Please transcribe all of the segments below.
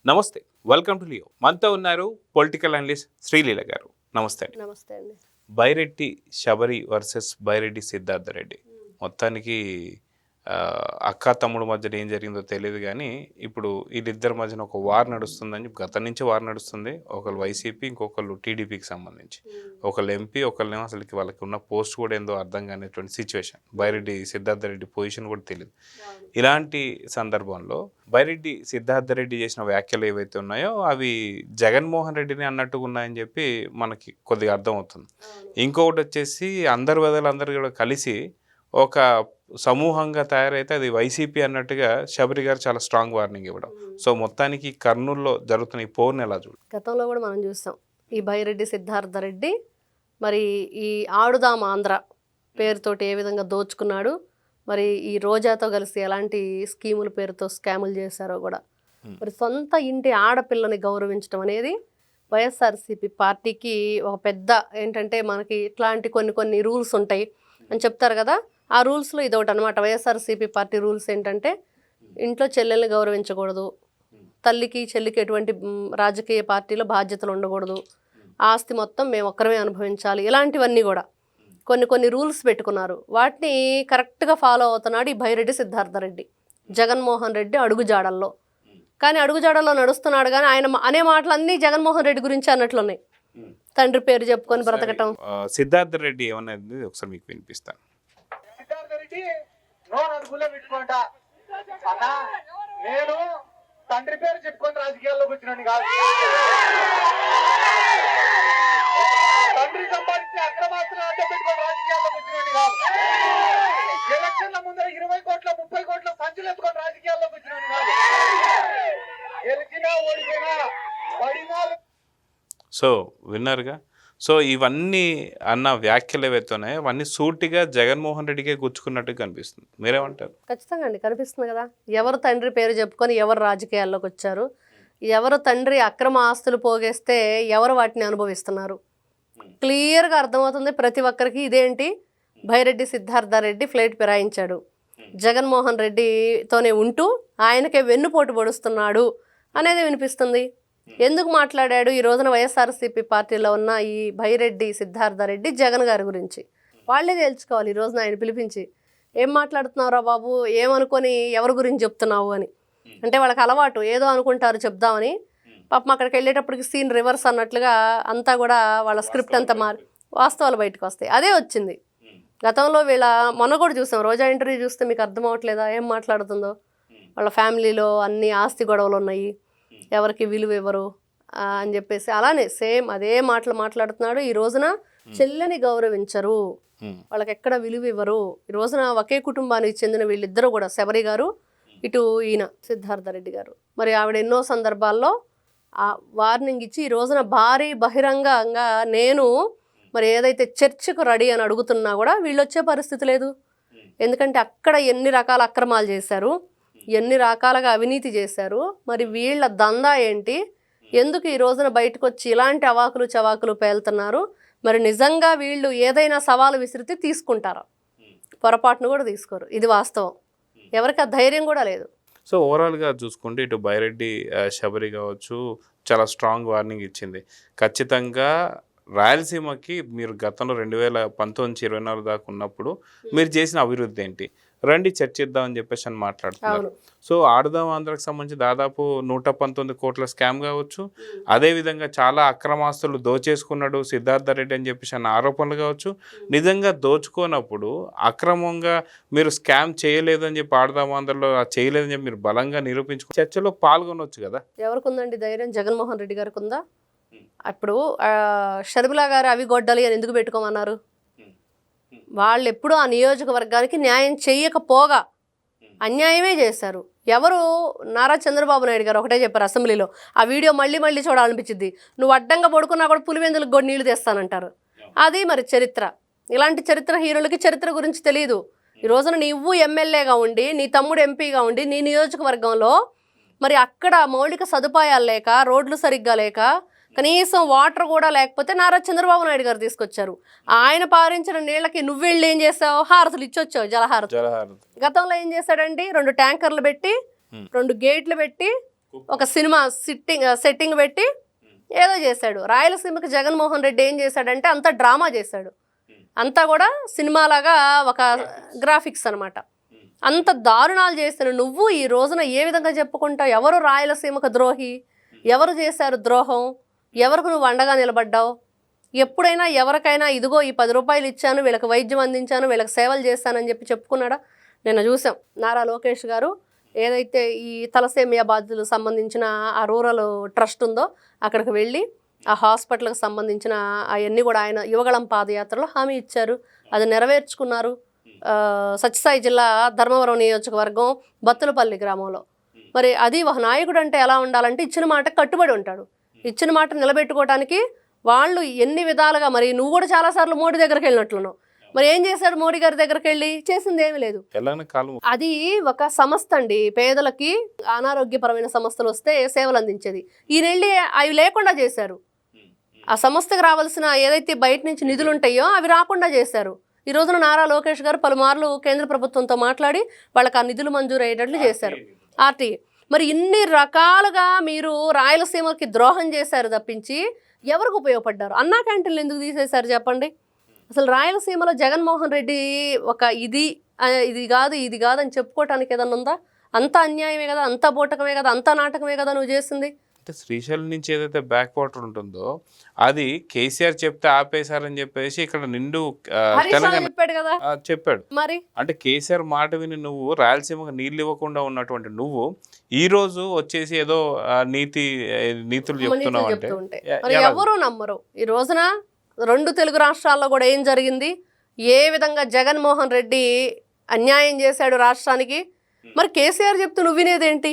నమస్తే, welcome to Leo. మనతో ఉన్నారు పొలిటికల్ అనలిస్ట్ శ్రీలీల గారు. నమస్తే అండి. నమస్తే అండి. బైరెడ్డి శబరి వర్సెస్ బైరెడ్డి సిద్ధార్థ రెడ్డి. మొత్తానికి అక్క తమ్ముడు మధ్యన ఏం జరిగిందో తెలియదు కానీ ఇప్పుడు వీళ్ళిద్దరి మధ్యన ఒక వార్ నడుస్తుందని గతం నుంచి వార్ నడుస్తుంది. ఒకళ్ళు వైసీపీ, ఇంకొకళ్ళు టీడీపీకి సంబంధించి. ఒకళ్ళు ఎంపీ, ఒకళ్ళేమో అసలుకి వాళ్ళకి ఉన్న పోస్ట్ కూడా ఏందో అర్థం కానిటువంటి సిచ్యువేషన్. బైరెడ్డి సిద్ధార్థ రెడ్డి పొజిషన్ కూడా తెలియదు. ఇలాంటి సందర్భంలో బైరెడ్డి సిద్ధార్థ రెడ్డి చేసిన వ్యాఖ్యలు ఏవైతే ఉన్నాయో అవి జగన్మోహన్ రెడ్డిని అన్నట్టుగా ఉన్నాయని చెప్పి మనకి కొద్దిగా అర్థమవుతుంది. ఇంకొకటి వచ్చేసి అందరు వదలందరూ కూడా కలిసి ఒక సమూహంగా తయారైతే అది వైసీపీ అన్నట్టుగా శబరి గారు చాలా స్ట్రాంగ్ వార్నింగ్ ఇవ్వడం. సో మొత్తానికి కర్నూలులో జరుగుతున్న ఈ పోర్ని ఎలా చూడు. గతంలో కూడా మనం చూసాం ఈ బైరెడ్డి సిద్ధార్థ రెడ్డి మరి ఈ ఆడుదాం ఆంధ్ర పేరుతోటి ఏ విధంగా దోచుకున్నాడు, మరి ఈ రోజాతో కలిసి ఎలాంటి స్కీముల పేరుతో స్కాములు చేశారో కూడా. మరి సొంత ఇంటి ఆడపిల్లని గౌరవించడం అనేది వైఎస్ఆర్సీపీ పార్టీకి ఒక పెద్ద ఏంటంటే మనకి ఇట్లాంటి కొన్ని రూల్స్ ఉంటాయి అని చెప్తారు కదా. ఆ రూల్స్లో ఇది ఒకటి అనమాట. వైఎస్ఆర్సీపీ పార్టీ రూల్స్ ఏంటంటే ఇంట్లో చెల్లెల్ని గౌరవించకూడదు, తల్లికి చెల్లికి ఎటువంటి రాజకీయ పార్టీలో బాధ్యతలు ఉండకూడదు, ఆస్తి మొత్తం మేము ఒక్కరమే అనుభవించాలి, ఇలాంటివన్నీ కూడా కొన్ని రూల్స్ పెట్టుకున్నారు. వాటిని కరెక్ట్గా ఫాలో అవుతున్నాడు ఈ బైరెడ్డి సిద్ధార్థ రెడ్డి. జగన్మోహన్ రెడ్డి అడుగుజాడల్లో, కానీ అడుగుజాడల్లో నడుస్తున్నాడు కానీ ఆయన అనే మాటలన్నీ జగన్మోహన్ రెడ్డి గురించి అన్నట్లున్నాయి. తండ్రి పేరు చెప్పుకొని బ్రతకటం. సిద్ధార్థ రెడ్డి ఏమన్నది ఒకసారి మీకు వినిపిస్తాను. నేను తండ్రి పేరు చెప్పుకొని రాజకీయాల్లోకి వచ్చినాను కాదు, తండ్రి సంపాదించిన అక్రమాస్తులు అడ్డ పెట్టుకొని రాజకీయాల్లోకి వచ్చినాను కాదు, ఎలక్షన్ల ముందర 20 కోట్ల 30 కోట్ల సంచులు ఎత్తుకొని రాజకీయాల్లోకి వచ్చినాను కాదు, గెలిచినా ఓడిపోయినా పడినా. సో విన్నారుగా. సో ఇవన్నీ అన్న వ్యాఖ్యలు ఏవైతే ఉన్నాయో అవన్నీ సూటిగా జగన్మోహన్ రెడ్డికే గుచ్చుకున్నట్టుగా కనిపిస్తుంది. మీరేమంటారు? ఖచ్చితంగా అండి, కనిపిస్తుంది కదా. ఎవరు తండ్రి పేరు చెప్పుకొని ఎవరు రాజకీయాల్లోకి వచ్చారు, ఎవరు తండ్రి అక్రమ ఆస్తులు పోగేస్తే ఎవరు వాటిని అనుభవిస్తున్నారు, క్లియర్గా అర్థమవుతుంది ప్రతి ఒక్కరికి. ఇదేంటి బైరెడ్డి సిద్ధార్థ రెడ్డి ఫ్లైట్ ఫిరాయించాడు, జగన్మోహన్ రెడ్డితోనే ఉంటూ ఆయనకే వెన్నుపోటు పొడుస్తున్నాడు అనేది వినిపిస్తుంది. ఎందుకు మాట్లాడాడు ఈ రోజున వైఎస్ఆర్సీపీ పార్టీలో ఉన్న ఈ బైరెడ్డి సిద్ధార్థ రెడ్డి జగన్ గారి గురించి? వాళ్ళే తెలుసుకోవాలి ఈ రోజున ఆయన పిలిపించి. ఏం మాట్లాడుతున్నావురా బాబు, ఏమనుకొని ఎవరి గురించి చెప్తున్నావు అని. అంటే వాళ్ళకి అలవాటు ఏదో అనుకుంటారు చెప్దామని. పాపం అక్కడికి వెళ్ళేటప్పటికి సీన్ రివర్స్ అన్నట్లుగా అంతా కూడా వాళ్ళ స్క్రిప్ట్ అంతా మారి వాస్తవాలు బయటకు వస్తాయి. అదే వచ్చింది గతంలో. మొన్న కూడా చూసాం, రోజా ఇంటర్వ్యూ చూస్తే మీకు అర్థం అవ్వట్లేదా ఏం మాట్లాడుతుందో. వాళ్ళ ఫ్యామిలీలో అన్ని ఆస్తి గొడవలు ఉన్నాయి, ఎవరికి విలువ ఇవ్వరు అని చెప్పేసి అలానే సేమ్ అదే మాటలు మాట్లాడుతున్నాడు. ఈ రోజున చెల్లెని గౌరవించరు, వాళ్ళకి ఎక్కడ విలువ ఇవ్వరు. ఈ రోజున ఒకే కుటుంబానికి చెందిన వీళ్ళిద్దరూ కూడా, శబరి గారు ఇటు ఈయన సిద్ధార్థ రెడ్డి గారు, మరి ఆవిడ ఎన్నో సందర్భాల్లో వార్నింగ్ ఇచ్చి ఈ రోజున భారీ బహిరంగంగా నేను మరి ఏదైతే చర్చకు రెడీ అని అడుగుతున్నా కూడా వీళ్ళు వచ్చే పరిస్థితి లేదు. ఎందుకంటే అక్కడ ఎన్ని రకాల అక్రమాలు చేశారు, ఎన్ని రకాలుగా అవినీతి చేశారు, మరి వీళ్ళ దందా ఏంటి, ఎందుకు ఈ రోజున బయటకు వచ్చి ఇలాంటి అవాకులు చవాకులు పేలుతున్నారు? మరి నిజంగా వీళ్ళు ఏదైనా సవాలు విసిరితే తీసుకుంటారా? పొరపాటును కూడా తీసుకోరు. ఇది వాస్తవం. ఎవరికి ఆ ధైర్యం కూడా లేదు. సో ఓవరాల్గా చూసుకుంటే ఇటు బైరెడ్డి శబరి కావచ్చు చాలా స్ట్రాంగ్ వార్నింగ్ ఇచ్చింది. ఖచ్చితంగా రాయలసీమకి మీరు గతంలో 2019-24 దాకా ఉన్నప్పుడు మీరు చేసిన అభివృద్ధి ఏంటి రండి చర్చిద్దామని చెప్పేసి అని మాట్లాడుతున్నారు. సో ఆడుదాం ఆంధ్రాకి సంబంధించి దాదాపు 119 కోట్ల స్కామ్ కావచ్చు, అదేవిధంగా చాలా అక్రమాస్తులు దోచేసుకున్నాడు సిద్ధార్థ రెడ్డి అని చెప్పేసి అన్న ఆరోపణలు కావచ్చు. నిజంగా దోచుకోనప్పుడు అక్రమంగా మీరు స్కామ్ చేయలేదు అని చెప్పి ఆడుదాం ఆంధ్రలో చేయలేదని చెప్పి మీరు బలంగా నిరూపించుకో చర్చలో పాల్గొనవచ్చు కదా. ఎవరికి ఉందండి ధైర్యం? జగన్మోహన్ రెడ్డి గారికి ఉందా? అప్పుడు షర్మిలా గారు అవి గొడ్డలి అని ఎందుకు పెట్టుకోమన్నారు? వాళ్ళు ఎప్పుడూ ఆ నియోజకవర్గానికి న్యాయం చేయకపోగా అన్యాయమే చేశారు. ఎవరు? నారా చంద్రబాబు నాయుడు గారు ఒకటే చెప్పారు అసెంబ్లీలో. ఆ వీడియో మళ్ళీ చూడాలనిపించింది. నువ్వు అడ్డంగా పడుకున్నా కూడా పులివెందులకు కూడా నీళ్లు తెస్తానంటారు. అది మరి చరిత్ర. ఇలాంటి చరిత్ర హీరోలకి చరిత్ర గురించి తెలియదు. ఈ రోజున నువ్వు ఎమ్మెల్యేగా ఉండి, నీ తమ్ముడు ఎంపీగా ఉండి, నీ నియోజకవర్గంలో మరి అక్కడ మౌలిక సదుపాయాలు లేక, రోడ్లు సరిగ్గా లేక, కనీసం వాటర్ కూడా లేకపోతే నారా చంద్రబాబు నాయుడు గారు తీసుకొచ్చారు. ఆయన పారించిన నీళ్ళకి నువ్వెళ్ళి ఏం చేసావు? హారతులు ఇచ్చొచ్చావు, జలహారతి. గతంలో ఏం చేశాడండి? 2 ట్యాంకర్లు పెట్టి, 2 గేట్లు పెట్టి, ఒక సినిమా సెట్టింగ్ పెట్టి ఏదో చేశాడు. రాయలసీమకి జగన్మోహన్ రెడ్డి ఏం చేశాడంటే అంతా డ్రామా చేశాడు. అంతా కూడా సినిమాలాగా ఒక గ్రాఫిక్స్ అనమాట. అంత దారుణాలు చేసిన నువ్వు ఈ రోజున ఏ విధంగా చెప్పుకుంటావు? ఎవరు రాయలసీమకు ద్రోహి? ఎవరు చేశారు ద్రోహం? ఎవరికి నువ్వు అండగా నిలబడ్డావు? ఎప్పుడైనా ఎవరికైనా ఇదిగో ఈ 10 రూపాయలు ఇచ్చాను, వీళ్ళకి వైద్యం అందించాను, వీళ్ళకి సేవలు చేస్తానని చెప్పి చెప్పుకున్నాడా? నిన్న చూసాం నారా లోకేష్ గారు ఏదైతే ఈ తలసేమియా బాధితులకు సంబంధించిన ఆ రూరల్ ట్రస్ట్ ఉందో అక్కడికి వెళ్ళి ఆ హాస్పిటల్కి సంబంధించిన అవన్నీ కూడా ఆయన యువగళం పాదయాత్రలో హామీ ఇచ్చారు. అది నెరవేర్చుకున్నారు. సత్యసాయి జిల్లా ధర్మవరం నియోజకవర్గం బత్తులపల్లి గ్రామంలో. మరి అది ఒక నాయకుడు అంటే ఎలా ఉండాలంటే ఇచ్చిన మాట కట్టుబడి ఉంటాడు. ఇచ్చిన మాట నిలబెట్టుకోవడానికి వాళ్ళు ఎన్ని విధాలుగా, మరి నువ్వు కూడా చాలాసార్లు మోడీ దగ్గరికి వెళ్ళినట్లున్నావు. మరి ఏం చేశాడు మోడీ గారి దగ్గరికి వెళ్ళి? చేసింది ఏమీ లేదు. అది ఒక సంస్థ అండి, పేదలకి అనారోగ్యపరమైన సమస్యలు వస్తే సేవలు అందించేది. ఈయన వెళ్ళి అవి లేకుండా చేశారు. ఆ సంస్థకు రావాల్సిన ఏదైతే బయట నుంచి నిధులు ఉంటాయో అవి రాకుండా చేశారు. ఈ రోజున నారా లోకేష్ గారు పలుమార్లు కేంద్ర ప్రభుత్వంతో మాట్లాడి వాళ్ళకి ఆ నిధులు మంజూరు అయ్యేటట్లు చేశారు. ఆర్టీఏ మరి ఇన్ని రకాలుగా మీరు రాయలసీమకి ద్రోహం చేశారు తప్పించి ఎవరికి ఉపయోగపడ్డారు? అన్నా క్యాంటీన్లు ఎందుకు తీసేశారు చెప్పండి? అసలు రాయలసీమలో జగన్మోహన్ రెడ్డి ఒక ఇది కాదు అని చెప్పుకోవటానికి ఏదన్నా ఉందా? అంత అన్యాయమే కదా, అంత బూటకమే కదా, అంత నాటకమే కదా నువ్వు చేసింది. అంటే శ్రీశైలం నుంచి ఏదైతే బ్యాక్ వాటర్ ఉంటుందో అది కేసీఆర్ చెప్తే ఆపేశారని చెప్పేసి ఇక్కడ నిండు తెలంగాణ చెప్పాడు కదా, చెప్పాడు. మరి అంటే కేసీఆర్ మాట విని నువ్వు రాయలసీమకు నీళ్ళు ఇవ్వకుండా ఉన్నటువంటి నువ్వు ఈ రోజు వచ్చేసి ఏదో నీతులు చెప్తున్నావు అంటే మరి ఎవరు నమ్మరు. ఈ రోజున 2 తెలుగు రాష్ట్రాల్లో కూడా ఏం జరిగింది, ఏ విధంగా జగన్మోహన్ రెడ్డి అన్యాయం చేశాడు రాష్ట్రానికి. మరి కేసీఆర్ చెప్తూ నువ్వు వినేదేంటి?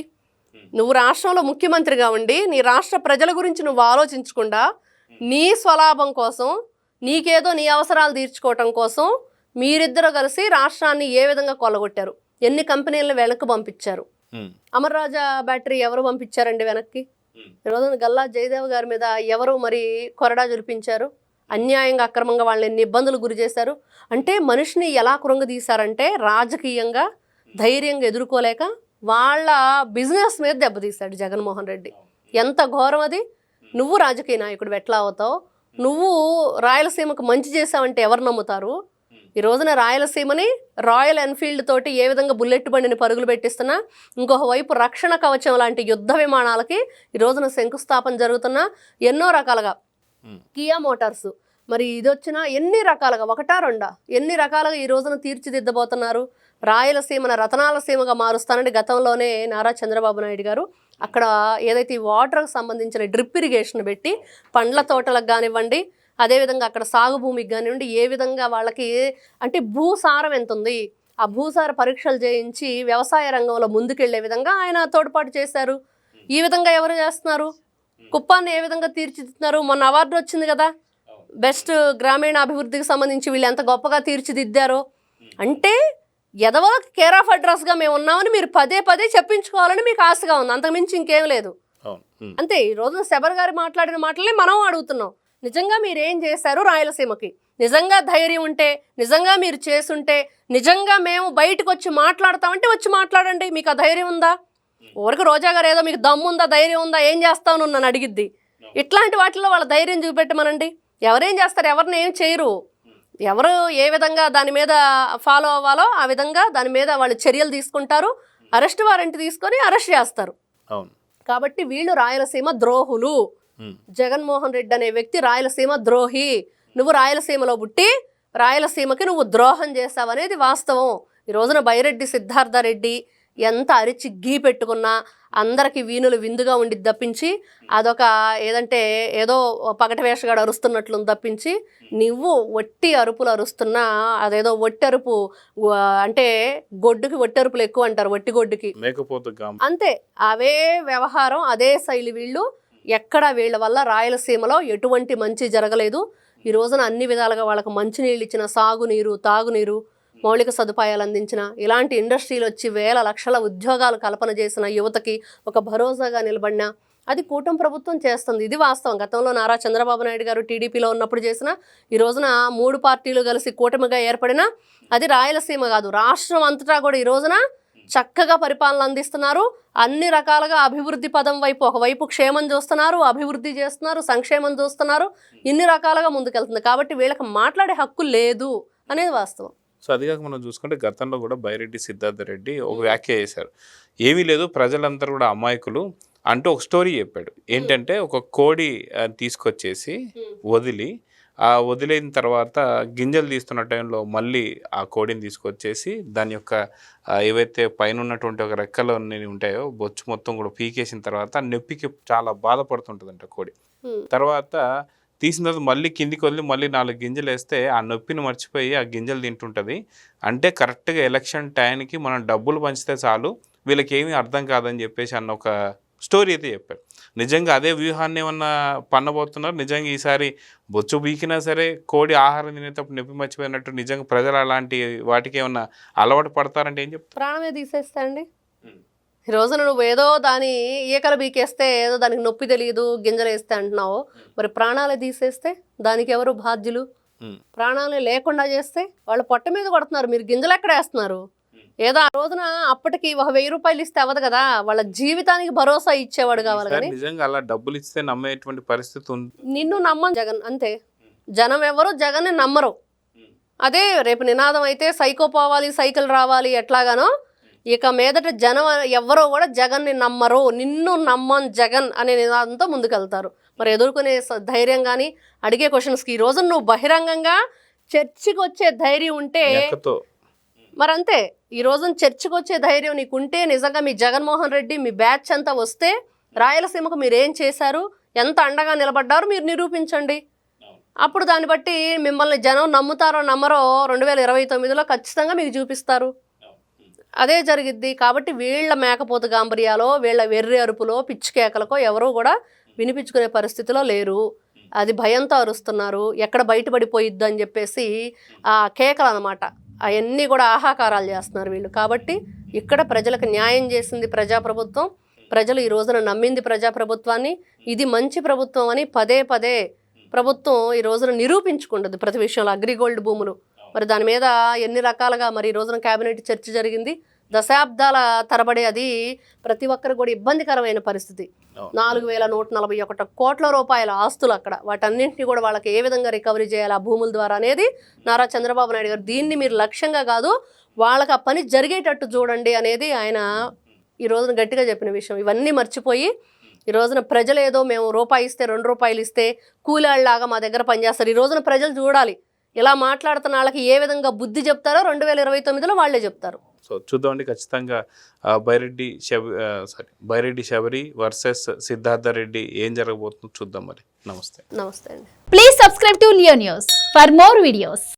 నువ్వు రాష్ట్రంలో ముఖ్యమంత్రిగా ఉండి నీ రాష్ట్ర ప్రజల గురించి నువ్వు ఆలోచించకుండా నీ స్వలాభం కోసం, నీకేదో నీ అవసరాలు తీర్చుకోవటం కోసం మీరిద్దరూ కలిసి రాష్ట్రాన్ని ఏ విధంగా కొల్లగొట్టారు? ఎన్ని కంపెనీలను వెనక్కి పంపించారు? అమర్ రాజా బ్యాటరీ ఎవరు పంపించారండి వెనక్కి? ఈరోజు గల్లా జయదేవ్ గారి మీద ఎవరు మరి కొరడా జులిపించారు? అన్యాయంగా అక్రమంగా వాళ్ళని ఎన్ని ఇబ్బందులు గురి చేశారు? అంటే మనిషిని ఎలా కృంగదీశారంటే రాజకీయంగా ధైర్యంగా ఎదుర్కోలేక వాళ్ళ బిజినెస్ మీద దెబ్బతీశాడు జగన్మోహన్ రెడ్డి. ఎంత ఘోరం అది! నువ్వు రాజకీయ నాయకుడు ఎట్లా అవుతావు? నువ్వు రాయలసీమకు మంచి చేసావంటే ఎవరు నమ్ముతారు? ఈ రోజున రాయలసీమని రాయల్ ఎన్ఫీల్డ్ తోటి ఏ విధంగా బుల్లెట్ బండిని పరుగులు పెట్టిస్తున్నా, ఇంకొక వైపు రక్షణ కవచం లాంటి యుద్ధ విమానాలకి ఈ రోజున శంకుస్థాపన జరుగుతున్నా, ఎన్నో రకాలుగా కియా మోటార్స్ మరి ఇది వచ్చినా ఎన్ని రకాలుగా, ఒకటా రెండా, ఎన్ని రకాలుగా ఈ రోజున తీర్చిదిద్దబోతున్నారు. రాయలసీమను రతనాల సీమగా మారుస్తానని గతంలోనే నారా చంద్రబాబు నాయుడు గారు అక్కడ ఏదైతే ఈ వాటర్కి సంబంధించిన డ్రిప్ ఇరిగేషన్ పెట్టి పండ్ల తోటలకు కానివ్వండి, అదేవిధంగా అక్కడ సాగు భూమికి కానివ్వండి, ఏ విధంగా వాళ్ళకి అంటే భూసారం ఎంత ఉంది ఆ భూసార పరీక్షలు చేయించి వ్యవసాయ రంగంలో ముందుకెళ్లే విధంగా ఆయన తోడ్పాటు చేశారు. ఈ విధంగా ఎవరు చేస్తున్నారు? కుప్పాన్ని ఏ విధంగా తీర్చిదిద్దుతున్నారు? మొన్న అవార్డు వచ్చింది కదా బెస్ట్ గ్రామీణ అభివృద్ధికి సంబంధించి, వీళ్ళు ఎంత గొప్పగా తీర్చిదిద్దారో. అంటే ఎదవలకు కేర్ ఆఫ్ అడ్రస్గా మేము ఉన్నామని మీరు పదే చెప్పించుకోవాలని మీకు ఆశగా ఉంది, అంతకుమించి ఇంకేం లేదు. అంతే. ఈ రోజున శబర్ గారు మాట్లాడిన మాటలే మనం అడుగుతున్నాం. నిజంగా మీరు ఏం చేశారు రాయలసీమకి? నిజంగా ధైర్యం ఉంటే, నిజంగా మీరు చేసుంటే, నిజంగా మేము బయటకు వచ్చి మాట్లాడతామంటే వచ్చి మాట్లాడండి. మీకు ఆ ధైర్యం ఉందా? ఊరికి రోజా గారు ఏదో మీకు దమ్ముందా, ధైర్యం ఉందా, ఏం చేస్తావు నన్ను అడిగిద్ది. ఇట్లాంటి వాటిల్లో వాళ్ళ ధైర్యం చూపెట్టమనండి. ఎవరేం చేస్తారు? ఎవరిని ఏం చేయరు. ఎవరు ఏ విధంగా దాని మీద ఫాలో అవ్వాలో ఆ విధంగా దాని మీద వాళ్ళు చర్యలు తీసుకుంటారు. అరెస్ట్ వారెంట్ తీసుకొని అరెస్ట్ చేస్తారు. కాబట్టి వీళ్ళు రాయలసీమ ద్రోహులు. జగన్మోహన్ రెడ్డి అనే వ్యక్తి రాయలసీమ ద్రోహి. నువ్వు రాయలసీమలో పుట్టి రాయలసీమకి నువ్వు ద్రోహం చేస్తావనేది వాస్తవం. ఈ రోజున బైరెడ్డి సిద్ధార్థరెడ్డి ఎంత అరిచి గీ పెట్టుకున్నా అందరికి వీణులు విందుగా ఉండి తప్పించి అదొక ఏదో పగటి వేషగాడు అరుస్తున్నట్లు తప్పించి నువ్వు ఒట్టి అరుపులు అరుస్తున్నా అదేదో ఒట్టరుపు అంటే గొడ్డుకి ఒట్టరుపులు ఎక్కువ అంటారు, ఒట్టి గొడ్డుకి అంతే. అవే వ్యవహారం, అదే శైలి. వీళ్ళు ఎక్కడ వీళ్ళ వల్ల రాయలసీమలో ఎటువంటి మంచి జరగలేదు. ఈ రోజున అన్ని విధాలుగా వాళ్ళకు మంచినీళ్ళు ఇచ్చిన, సాగునీరు, తాగునీరు, మౌలిక సదుపాయాలు అందించిన, ఇలాంటి ఇండస్ట్రీలు వచ్చి వేల లక్షల ఉద్యోగాలు కల్పన చేసిన యువతకి ఒక భరోసాగా నిలబడిన అది కూటమి ప్రభుత్వం చేస్తుంది. ఇది వాస్తవం. గతంలో నారా చంద్రబాబు నాయుడు గారు టీడీపీలో ఉన్నప్పుడు చేసిన, ఈ రోజున 3 పార్టీలు కలిసి కూటమిగా ఏర్పడిన అది రాయలసీమ కాదు, రాష్ట్రం అంతటా కూడా ఈ రోజున చక్కగా పరిపాలన అందిస్తున్నారు. అన్ని రకాలుగా అభివృద్ధి పదం వైపు, ఒకవైపు క్షేమం చూస్తున్నారు, అభివృద్ధి చేస్తున్నారు, సంక్షేమం చూస్తున్నారు, ఇన్ని రకాలుగా ముందుకెళ్తుంది. కాబట్టి వీళ్ళకి మాట్లాడే హక్కు లేదు అనేది వాస్తవం. సో అదిగాక మనం చూసుకుంటే గతంలో కూడా బైరెడ్డి సిద్ధార్థ రెడ్డి ఒక వ్యాఖ్య చేశారు. ఏమీ లేదు, ప్రజలందరూ కూడా అమాయకులు అంటూ ఒక స్టోరీ చెప్పాడు. ఏంటంటే ఒక కోడి తీసుకొచ్చేసి వదిలి, ఆ వదిలేన తర్వాత గింజలు తీస్తున్న టైంలో మళ్ళీ ఆ కోడిని తీసుకొచ్చేసి దాని యొక్క ఏవైతే పైన ఉన్నటువంటి ఒక రెక్కలు ఉంటాయో బొచ్చు మొత్తం కూడా పీకేసిన తర్వాత నొప్పికి చాలా బాధపడుతుంటుందంట కోడి. తర్వాత తీసిన తర్వాత మళ్ళీ కిందికి వదిలి మళ్ళీ 4 గింజలు వేస్తే ఆ నొప్పిని మర్చిపోయి ఆ గింజలు తింటుంటుంది. అంటే కరెక్ట్గా ఎలక్షన్ టైంకి మనం డబ్బులు పంచితే చాలు, వీళ్ళకి ఏమీ అర్థం కాదని చెప్పేసి అన్న ఒక స్టోరీ అయితే చెప్పాడు. నిజంగా అదే వ్యూహాన్ని ఏమన్నా పన్నబోతున్నారు? నిజంగా ఈసారి బొచ్చు బీకినా సరే కోడి ఆహారం తినేటప్పుడు నొప్పి మర్చిపోయినట్టు నిజంగా ప్రజలు అలాంటి వాటికి ఏమన్నా అలవాటు పడతారంటే ఏం చెప్తారు? ప్రాణమే తీసేస్తా అండి. ఈ రోజున నువ్వు ఏదో దాని ఈకలు బీకేస్తే ఏదో దానికి నొప్పి తెలియదు, గింజలు వేస్తే అంటున్నావు. మరి ప్రాణాలు తీసేస్తే దానికి ఎవరు బాధ్యులు? ప్రాణాలు లేకుండా చేస్తే వాళ్ళు పొట్ట మీద కొడుతున్నారు, మీరు గింజలు ఎక్కడ వేస్తున్నారు? ఏదో ఆ రోజున అప్పటికి ఒక 1000 రూపాయలు ఇస్తే అవ్వదు కదా, వాళ్ళ జీవితానికి భరోసా ఇచ్చేవాడు కావాలి. కానీ నిజంగా అలా డబ్బులు ఇస్తే నమ్మేటువంటి పరిస్థితి ఉంది. నిన్ను నమ్మను జగన్, అంతే. జనం ఎవరు జగన్ని నమ్మరు. అదే రేపు నినాదం అయితే సైకో పోవాలి, సైకిల్ రావాలి ఎట్లాగానో, ఇక మీదట జనం ఎవరో కూడా జగన్ని నమ్మరు. నిన్ను నమ్మం జగన్ అనే నినాదంతో ముందుకెళ్తారు. మరి ఎదుర్కొనే ధైర్యం కానీ, అడిగే క్వశ్చన్స్కి ఈ రోజు నువ్వు బహిరంగంగా చర్చికి వచ్చే ధైర్యం ఉంటే మరి అంతే. ఈ రోజున చర్చకు వచ్చే ధైర్యం నీకుంటే నిజంగా మీ జగన్మోహన్ రెడ్డి మీ బ్యాచ్ అంతా వస్తే రాయలసీమకు మీరు ఏం చేశారు, ఎంత అండగా నిలబడ్డారు మీరు నిరూపించండి. అప్పుడు దాన్ని బట్టి మిమ్మల్ని జనం నమ్ముతారో నమ్మరో 2029లో ఖచ్చితంగా మీకు చూపిస్తారు. అదే జరిగిద్ది. కాబట్టి వీళ్ళ మేకపోతు గాంభర్యాలో, వీళ్ళ వెర్రి అరుపులో, పిచ్చి కేకలకో ఎవరూ కూడా వినిపించుకునే పరిస్థితిలో లేరు. అది భయంతో అరుస్తున్నారు, ఎక్కడ బయటపడిపోయిద్దు అని చెప్పేసి ఆ కేకలు అనమాట. అవన్నీ కూడా ఆహాకారాలు చేస్తున్నారు వీళ్ళు. కాబట్టి ఇక్కడ ప్రజలకు న్యాయం చేసింది ప్రజాప్రభుత్వం. ప్రజలు ఈ రోజున నమ్మింది ప్రజాప్రభుత్వాన్ని. ఇది మంచి ప్రభుత్వం అని పదే పదే ప్రభుత్వం ఈ రోజున నిరూపించుకుంటుంది ప్రతి విషయంలో. అగ్రిగోల్డ్ భూములు మరి దాని మీద ఎన్ని రకాలుగా మరి ఈ రోజున కేబినెట్ చర్చ జరిగింది. దశాబ్దాల తరబడి అది ప్రతి ఒక్కరికి కూడా ఇబ్బందికరమైన పరిస్థితి. 4141 కోట్ల రూపాయల ఆస్తులు అక్కడ. వాటన్నింటినీ కూడా వాళ్ళకి ఏ విధంగా రికవరీ చేయాలి ఆ భూముల ద్వారా అనేది నారా చంద్రబాబు నాయుడు గారు దీన్ని మీరు లక్ష్యంగా కాదు వాళ్ళకి ఆ పని జరిగేటట్టు చూడండి అనేది ఆయన ఈ రోజున గట్టిగా చెప్పిన విషయం. ఇవన్నీ మర్చిపోయి ఈ రోజున ప్రజలు ఏదో మేము రూపాయి ఇస్తే 2 రూపాయలు ఇస్తే కూలాళ్ళలాగా మా దగ్గర పనిచేస్తారు. ఈ రోజున ప్రజలు చూడాలి ఇలా మాట్లాడుతున్న వాళ్ళకి ఏ విధంగా బుద్ధి చెప్తారో 2029లో వాళ్ళే చెప్తారు. సో చూద్దామండి. ఖచ్చితంగా బైరెడ్డి శబరి వర్సెస్ సిద్ధార్థ రెడ్డి ఏం జరగబోతుందో చూద్దాం. మరి నమస్తే నమస్తే అండి. Please subscribe to Leo news for more videos.